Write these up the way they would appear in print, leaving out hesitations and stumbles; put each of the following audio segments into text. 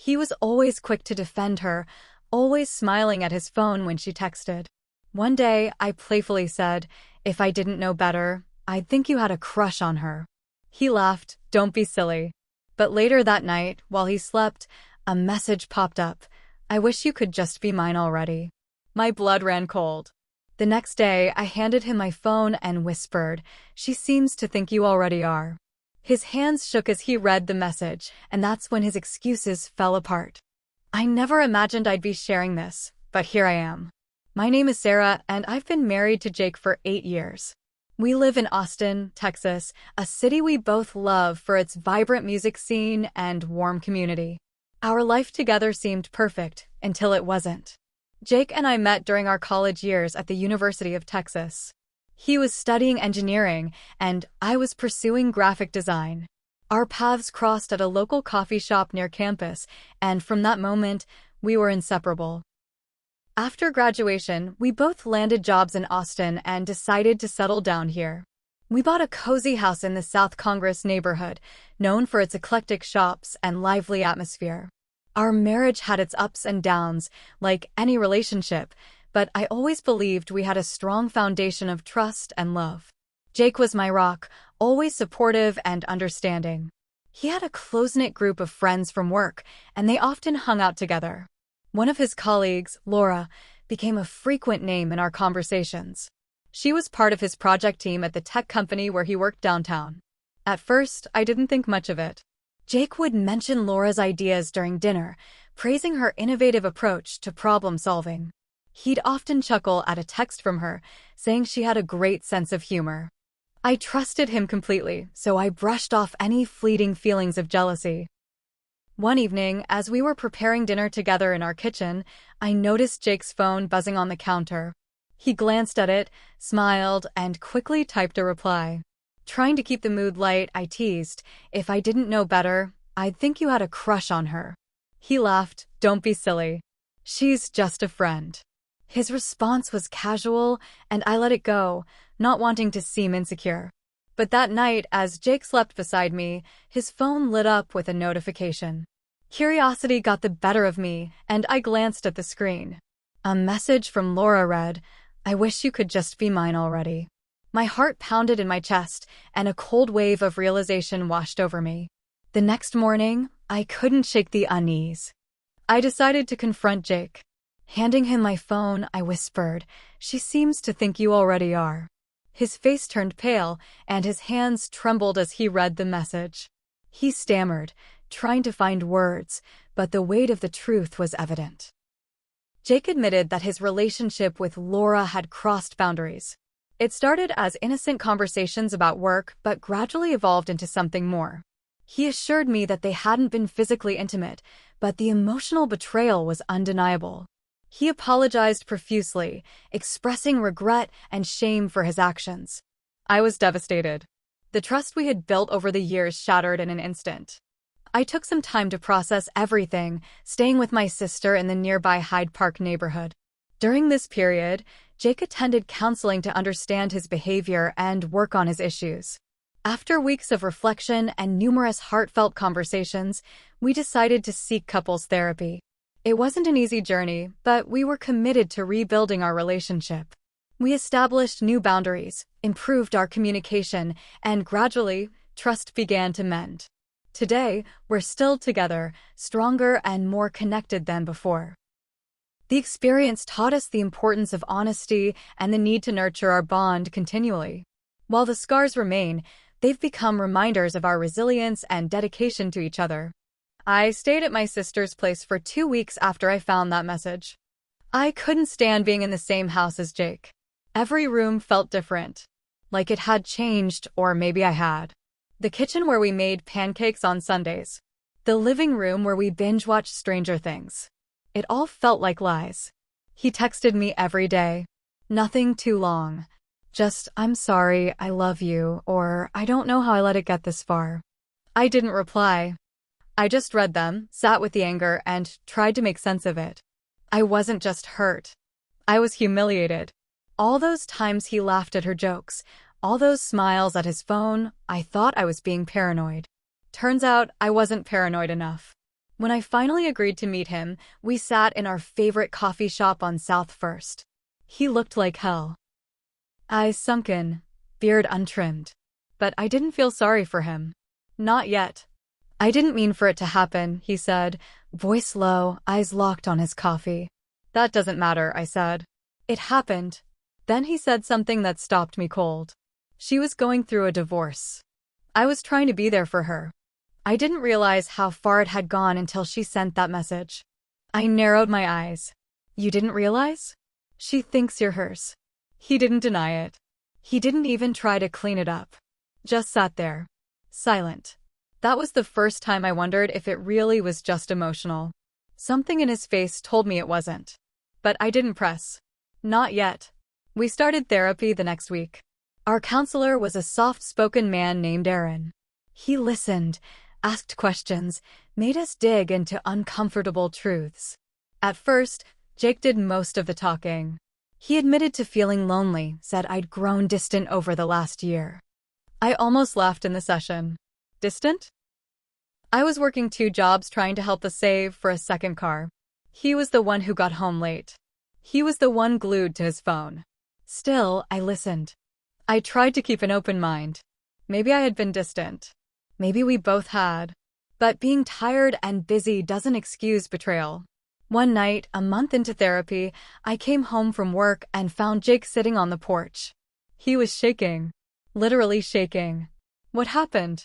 He was always quick to defend her, always smiling at his phone when she texted. One day, I playfully said, "If I didn't know better, I'd think you had a crush on her." He laughed, "Don't be silly." But later that night, while he slept, a message popped up. "I wish you could just be mine already." My blood ran cold. The next day, I handed him my phone and whispered, "She seems to think you already are." His hands shook as he read the message, and that's when his excuses fell apart. I never imagined I'd be sharing this, but here I am. My name is Sarah, and I've been married to Jake for 8 years. We live in Austin, Texas, a city we both love for its vibrant music scene and warm community. Our life together seemed perfect until it wasn't. Jake and I met during our college years at the University of Texas. He was studying engineering, and I was pursuing graphic design. Our paths crossed at a local coffee shop near campus, and from that moment, we were inseparable. After graduation, we both landed jobs in Austin and decided to settle down here. We bought a cozy house in the South Congress neighborhood, known for its eclectic shops and lively atmosphere. Our marriage had its ups and downs, like any relationship, but I always believed we had a strong foundation of trust and love. Jake was my rock, always supportive and understanding. He had a close-knit group of friends from work, and they often hung out together. One of his colleagues, Laura, became a frequent name in our conversations. She was part of his project team at the tech company where he worked downtown. At first, I didn't think much of it. Jake would mention Laura's ideas during dinner, praising her innovative approach to problem-solving. He'd often chuckle at a text from her, saying she had a great sense of humor. I trusted him completely, so I brushed off any fleeting feelings of jealousy. One evening, as we were preparing dinner together in our kitchen, I noticed Jake's phone buzzing on the counter. He glanced at it, smiled, and quickly typed a reply. Trying to keep the mood light, I teased, "If I didn't know better, I'd think you had a crush on her." He laughed, "Don't be silly. She's just a friend." His response was casual, and I let it go, not wanting to seem insecure. But that night, as Jake slept beside me, his phone lit up with a notification. Curiosity got the better of me, and I glanced at the screen. A message from Laura read, "I wish you could just be mine already." My heart pounded in my chest, and a cold wave of realization washed over me. The next morning, I couldn't shake the unease. I decided to confront Jake. Handing him my phone, I whispered, "She seems to think you already are." His face turned pale, and his hands trembled as he read the message. He stammered, trying to find words, but the weight of the truth was evident. Jake admitted that his relationship with Laura had crossed boundaries. It started as innocent conversations about work, but gradually evolved into something more. He assured me that they hadn't been physically intimate, but the emotional betrayal was undeniable. He apologized profusely, expressing regret and shame for his actions. I was devastated. The trust we had built over the years shattered in an instant. I took some time to process everything, staying with my sister in the nearby Hyde Park neighborhood. During this period, Jake attended counseling to understand his behavior and work on his issues. After weeks of reflection and numerous heartfelt conversations, we decided to seek couples therapy. It wasn't an easy journey, but we were committed to rebuilding our relationship. We established new boundaries, improved our communication, and gradually, trust began to mend. Today, we're still together, stronger and more connected than before. The experience taught us the importance of honesty and the need to nurture our bond continually. While the scars remain, they've become reminders of our resilience and dedication to each other. I stayed at my sister's place for 2 weeks after I found that message. I couldn't stand being in the same house as Jake. Every room felt different, like it had changed, or maybe I had. The kitchen where we made pancakes on Sundays. The living room where we binge-watched Stranger Things. It all felt like lies. He texted me every day. Nothing too long. Just, "I'm sorry, I love you," or "I don't know how I let it get this far." I didn't reply. I just read them, sat with the anger, and tried to make sense of it. I wasn't just hurt. I was humiliated. All those times he laughed at her jokes, all those smiles at his phone, I thought I was being paranoid. Turns out I wasn't paranoid enough. When I finally agreed to meet him, we sat in our favorite coffee shop on South First. He looked like hell. Eyes sunken, beard untrimmed. But I didn't feel sorry for him. Not yet. I didn't mean for it to happen, he said, voice low, eyes locked on his coffee. That doesn't matter, I said. It happened. Then he said something that stopped me cold. She was going through a divorce. I was trying to be there for her. I didn't realize how far it had gone until she sent that message. I narrowed my eyes. You didn't realize? She thinks you're hers. He didn't deny it. He didn't even try to clean it up. Just sat there. Silent. That was the first time I wondered if it really was just emotional. Something in his face told me it wasn't. But I didn't press. Not yet. We started therapy the next week. Our counselor was a soft-spoken man named Aaron. He listened, asked questions, made us dig into uncomfortable truths. At first, Jake did most of the talking. He admitted to feeling lonely, said I'd grown distant over the last year. I almost laughed in the session. Distant? I was working 2 jobs trying to help us save for a second car. He was the one who got home late. He was the one glued to his phone. Still, I listened. I tried to keep an open mind. Maybe I had been distant. Maybe we both had. But being tired and busy doesn't excuse betrayal. One night, a month into therapy, I came home from work and found Jake sitting on the porch. He was shaking. Literally shaking. What happened?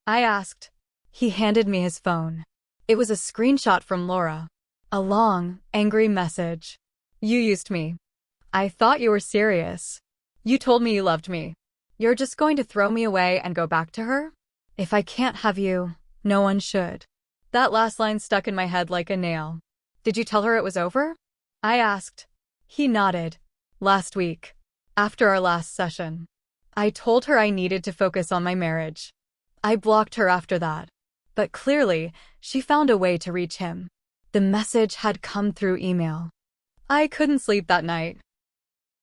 I asked. He handed me his phone. It was a screenshot from Laura. A long, angry message. You used me. I thought you were serious. You told me you loved me. You're just going to throw me away and go back to her? If I can't have you, no one should. That last line stuck in my head like a nail. Did you tell her it was over? I asked. He nodded. Last week. After our last session. I told her I needed to focus on my marriage. I blocked her after that. But clearly, she found a way to reach him. The message had come through email. I couldn't sleep that night.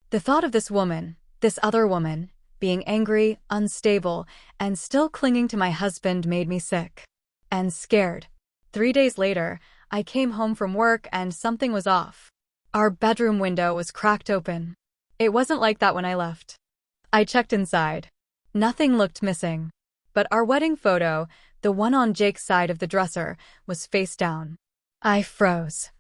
The thought of this woman, this other woman, being angry, unstable, and still clinging to my husband made me sick. And scared. 3 days later, I came home from work and something was off. Our bedroom window was cracked open. It wasn't like that when I left. I checked inside. Nothing looked missing. But our wedding photo, the one on Jake's side of the dresser, was face down. I froze.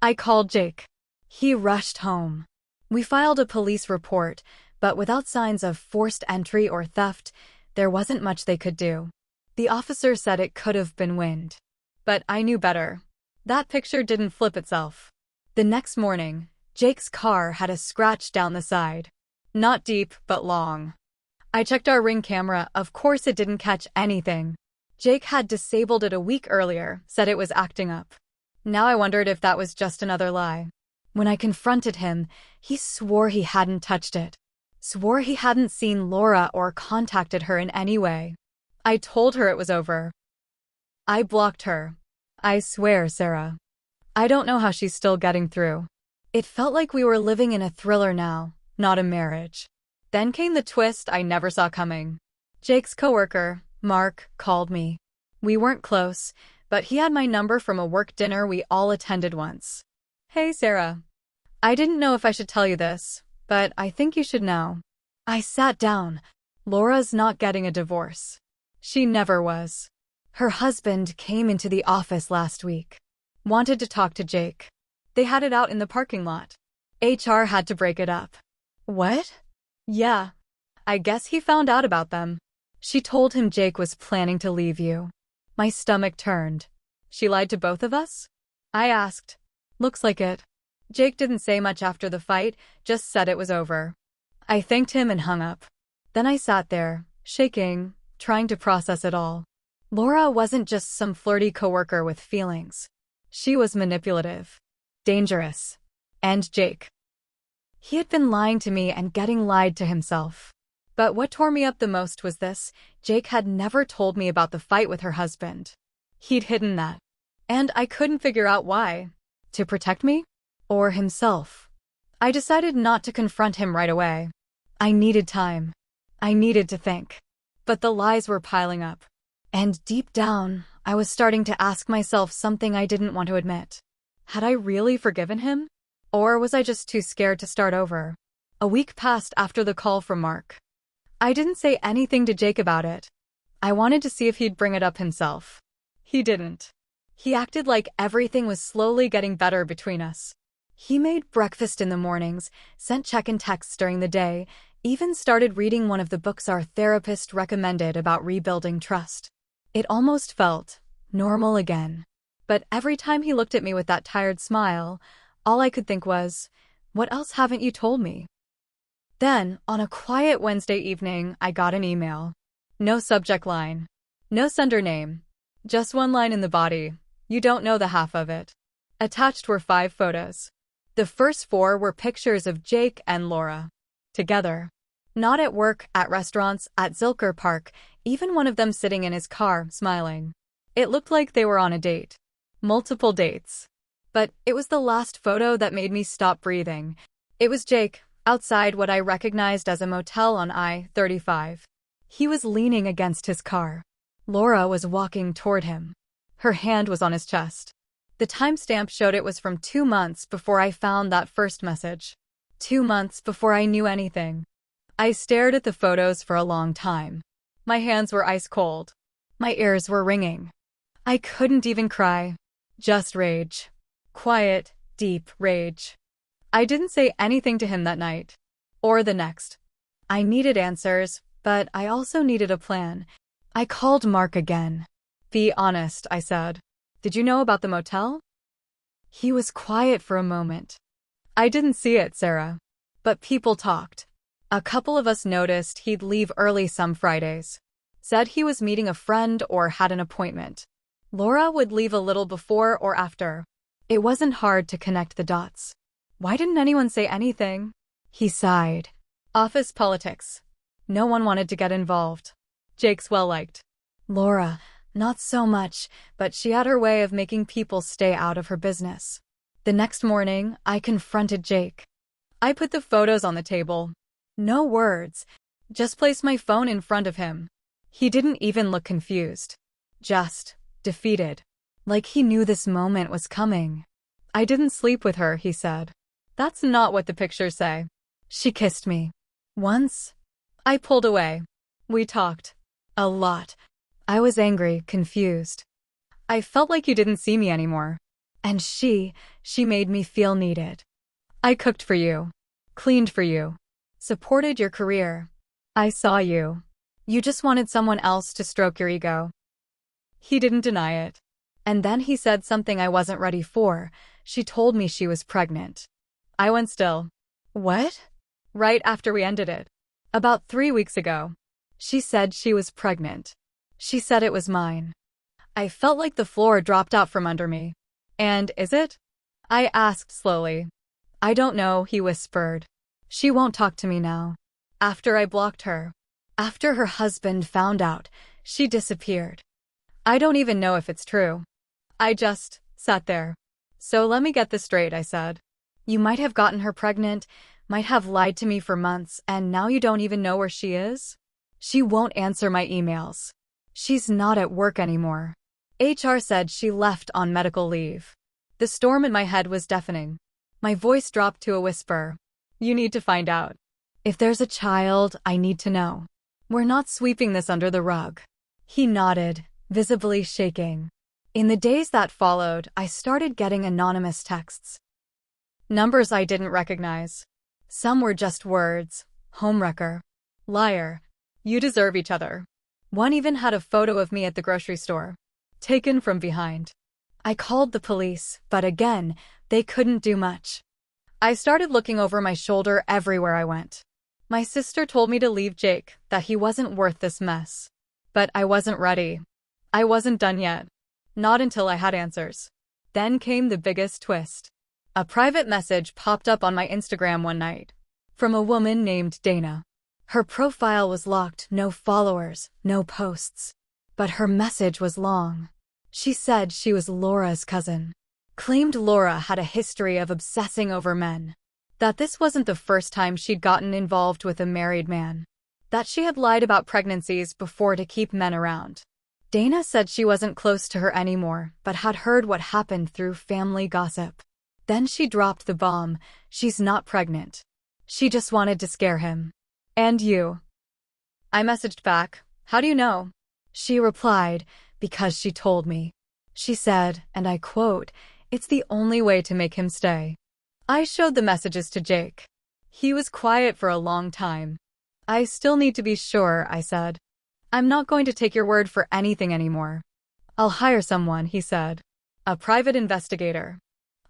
I called Jake. He rushed home. We filed a police report, but without signs of forced entry or theft, there wasn't much they could do. The officer said it could have been wind. But I knew better. That picture didn't flip itself. The next morning, Jake's car had a scratch down the side. Not deep, but long. I checked our Ring camera. Of course it didn't catch anything. Jake had disabled it a week earlier, said it was acting up. Now I wondered if that was just another lie. When I confronted him, he swore he hadn't touched it. Swore he hadn't seen Laura or contacted her in any way. I told her it was over. I blocked her. I swear, Sarah. I don't know how she's still getting through. It felt like we were living in a thriller now, not a marriage. Then came the twist I never saw coming. Jake's coworker, Mark, called me. We weren't close, but he had my number from a work dinner we all attended once. Hey, Sarah. I didn't know if I should tell you this, but I think you should know. I sat down. Laura's not getting a divorce. She never was. Her husband came into the office last week. Wanted to talk to Jake. They had it out in the parking lot. HR had to break it up. What? Yeah. I guess he found out about them. She told him Jake was planning to leave you. My stomach turned. She lied to both of us? I asked. Looks like it. Jake didn't say much after the fight, just said it was over. I thanked him and hung up. Then I sat there, shaking, trying to process it all. Laura wasn't just some flirty coworker with feelings. She was manipulative. Dangerous. And Jake. He had been lying to me and getting lied to himself. But what tore me up the most was this: Jake had never told me about the fight with her husband. He'd hidden that. And I couldn't figure out why. To protect me? Or himself? I decided not to confront him right away. I needed time. I needed to think. But the lies were piling up. And deep down, I was starting to ask myself something I didn't want to admit. Had I really forgiven him? Or was I just too scared to start over? A week passed after the call from Mark. I didn't say anything to Jake about it. I wanted to see if he'd bring it up himself. He didn't. He acted like everything was slowly getting better between us. He made breakfast in the mornings, sent check-in texts during the day, even started reading one of the books our therapist recommended about rebuilding trust. It almost felt normal again. But every time he looked at me with that tired smile, all I could think was, what else haven't you told me? Then, on a quiet Wednesday evening, I got an email. No subject line. No sender name. Just one line in the body. You don't know the half of it. Attached were 5 photos. The first 4 were pictures of Jake and Laura. Together. Not at work, at restaurants, at Zilker Park, even one of them sitting in his car, smiling. It looked like they were on a date. Multiple dates. But it was the last photo that made me stop breathing. It was Jake, outside what I recognized as a motel on I-35. He was leaning against his car. Laura was walking toward him. Her hand was on his chest. The timestamp showed it was from 2 months before I found that first message. 2 months before I knew anything. I stared at the photos for a long time. My hands were ice cold. My ears were ringing. I couldn't even cry. Just rage. Quiet, deep rage. I didn't say anything to him that night. Or the next. I needed answers, but I also needed a plan. I called Mark again. Be honest, I said. Did you know about the motel? He was quiet for a moment. I didn't see it, Sarah. But people talked. A couple of us noticed he'd leave early some Fridays. Said he was meeting a friend or had an appointment. Laura would leave a little before or after. It wasn't hard to connect the dots. Why didn't anyone say anything? He sighed. Office politics. No one wanted to get involved. Jake's well-liked. Laura, not so much, but she had her way of making people stay out of her business. The next morning, I confronted Jake. I put the photos on the table. No words. Just placed my phone in front of him. He didn't even look confused. Just defeated. Like he knew this moment was coming. I didn't sleep with her, he said. That's not what the pictures say. She kissed me. Once. I pulled away. We talked. A lot. I was angry, confused. I felt like you didn't see me anymore. And she made me feel needed. I cooked for you. Cleaned for you. Supported your career. I saw you. You just wanted someone else to stroke your ego. He didn't deny it. And then he said something I wasn't ready for. She told me she was pregnant. I went still. What? Right after we ended it. About 3 weeks ago. She said she was pregnant. She said it was mine. I felt like the floor dropped out from under me. And is it? I asked slowly. I don't know, he whispered. She won't talk to me now. After I blocked her. After her husband found out, she disappeared. I don't even know if it's true. I just sat there. So let me get this straight, I said. You might have gotten her pregnant, might have lied to me for months, and now you don't even know where she is? She won't answer my emails. She's not at work anymore. HR said she left on medical leave. The storm in my head was deafening. My voice dropped to a whisper. You need to find out. If there's a child, I need to know. We're not sweeping this under the rug. He nodded, visibly shaking. In the days that followed, I started getting anonymous texts. Numbers I didn't recognize. Some were just words. Homewrecker. Liar. You deserve each other. One even had a photo of me at the grocery store. Taken from behind. I called the police, but again, they couldn't do much. I started looking over my shoulder everywhere I went. My sister told me to leave Jake, that he wasn't worth this mess. But I wasn't ready. I wasn't done yet. Not until I had answers. Then came the biggest twist. A private message popped up on my Instagram one night. From a woman named Dana. Her profile was locked, no followers, no posts. But her message was long. She said she was Laura's cousin. Claimed Laura had a history of obsessing over men. That this wasn't the first time she'd gotten involved with a married man. That she had lied about pregnancies before to keep men around. Dana said she wasn't close to her anymore, but had heard what happened through family gossip. Then she dropped the bomb. She's not pregnant. She just wanted to scare him. And you? I messaged back. How do you know? She replied, because she told me. She said, and I quote, "It's the only way to make him stay." I showed the messages to Jake. He was quiet for a long time. I still need to be sure, I said. I'm not going to take your word for anything anymore. I'll hire someone, he said. A private investigator.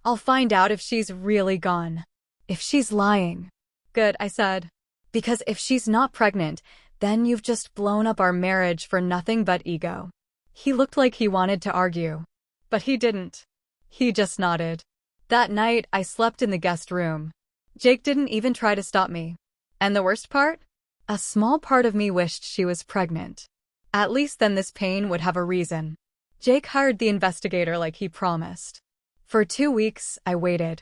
I'll find out if she's really gone. If she's lying. Good, I said. Because if she's not pregnant, then you've just blown up our marriage for nothing but ego. He looked like he wanted to argue. But he didn't. He just nodded. That night, I slept in the guest room. Jake didn't even try to stop me. And the worst part? A small part of me wished she was pregnant. At least then this pain would have a reason. Jake hired the investigator like he promised. For 2 weeks, I waited.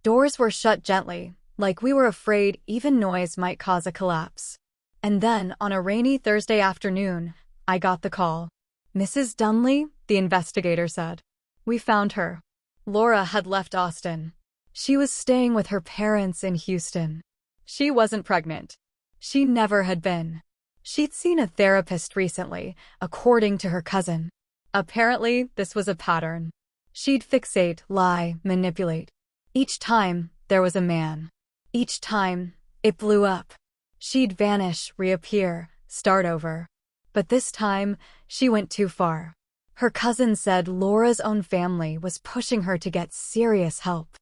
Doors were shut gently, like we were afraid even noise might cause a collapse. And then, on a rainy Thursday afternoon, I got the call. Mrs. Dunley, the investigator said. We found her. Laura had left Austin. She was staying with her parents in Houston. She wasn't pregnant. She never had been. She'd seen a therapist recently, according to her cousin. Apparently, this was a pattern. She'd fixate, lie, manipulate. Each time, there was a man. Each time, it blew up. She'd vanish, reappear, start over. But this time, she went too far. Her cousin said Laura's own family was pushing her to get serious help.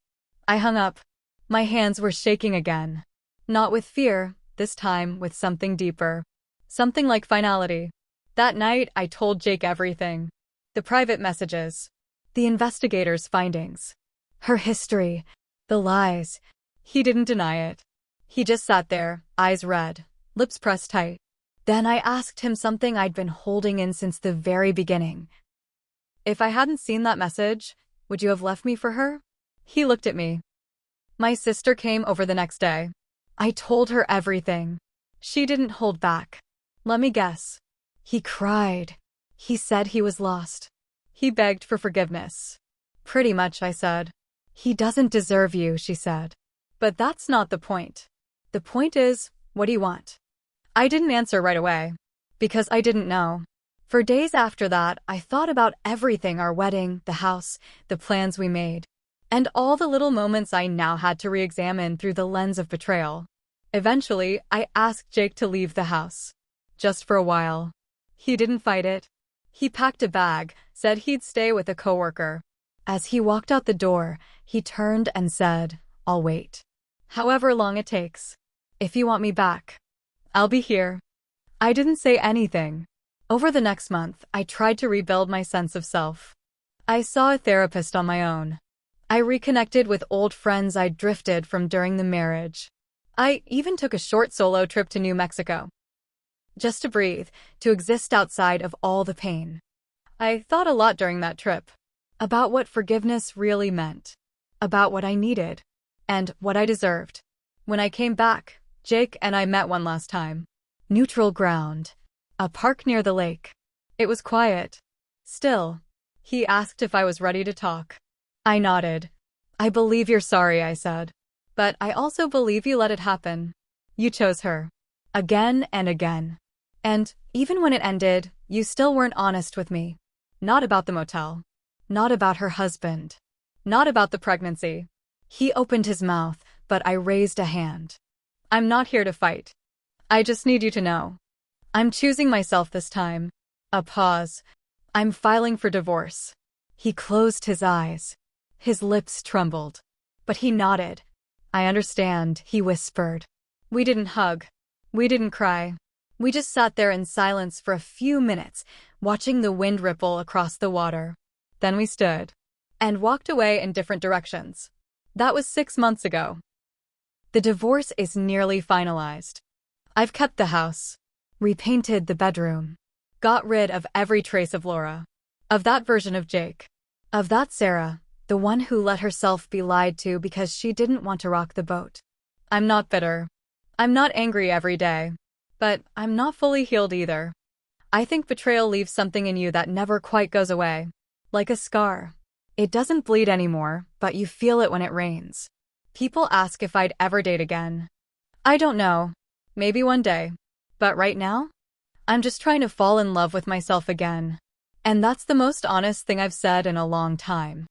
I hung up. My hands were shaking again. Not with fear, this time with something deeper. Something like finality. That night, I told Jake everything. The private messages. The investigator's findings. Her history. The lies. He didn't deny it. He just sat there, eyes red, lips pressed tight. Then I asked him something I'd been holding in since the very beginning. If I hadn't seen that message, would you have left me for her? He looked at me. My sister came over the next day. I told her everything. She didn't hold back. Let me guess. He cried. He said he was lost. He begged for forgiveness. Pretty much, I said. He doesn't deserve you, she said. But that's not the point. The point is, what do you want? I didn't answer right away. Because I didn't know. For days after that, I thought about everything: our wedding, the house, the plans we made. And all the little moments I now had to re-examine through the lens of betrayal. Eventually, I asked Jake to leave the house. Just for a while. He didn't fight it. He packed a bag, said he'd stay with a coworker. As he walked out the door, he turned and said, I'll wait. However long it takes. If you want me back, I'll be here. I didn't say anything. Over the next month, I tried to rebuild my sense of self. I saw a therapist on my own. I reconnected with old friends I'd drifted from during the marriage. I even took a short solo trip to New Mexico. Just to breathe, to exist outside of all the pain. I thought a lot during that trip. About what forgiveness really meant. About what I needed. And what I deserved. When I came back, Jake and I met one last time. Neutral ground. A park near the lake. It was quiet. Still. He asked if I was ready to talk. I nodded. I believe you're sorry, I said. But I also believe you let it happen. You chose her. Again and again. And, even when it ended, you still weren't honest with me. Not about the motel. Not about her husband. Not about the pregnancy. He opened his mouth, but I raised a hand. I'm not here to fight. I just need you to know. I'm choosing myself this time. A pause. I'm filing for divorce. He closed his eyes. His lips trembled. But he nodded. I understand, he whispered. We didn't hug. We didn't cry. We just sat there in silence for a few minutes, watching the wind ripple across the water. Then we stood. And walked away in different directions. That was 6 months ago. The divorce is nearly finalized. I've kept the house. Repainted the bedroom. Got rid of every trace of Laura. Of that version of Jake. Of that Sarah, the one who let herself be lied to because she didn't want to rock the boat. I'm not bitter. I'm not angry every day. But I'm not fully healed either. I think betrayal leaves something in you that never quite goes away. Like a scar. It doesn't bleed anymore, but you feel it when it rains. People ask if I'd ever date again. I don't know. Maybe one day. But right now, I'm just trying to fall in love with myself again. And that's the most honest thing I've said in a long time.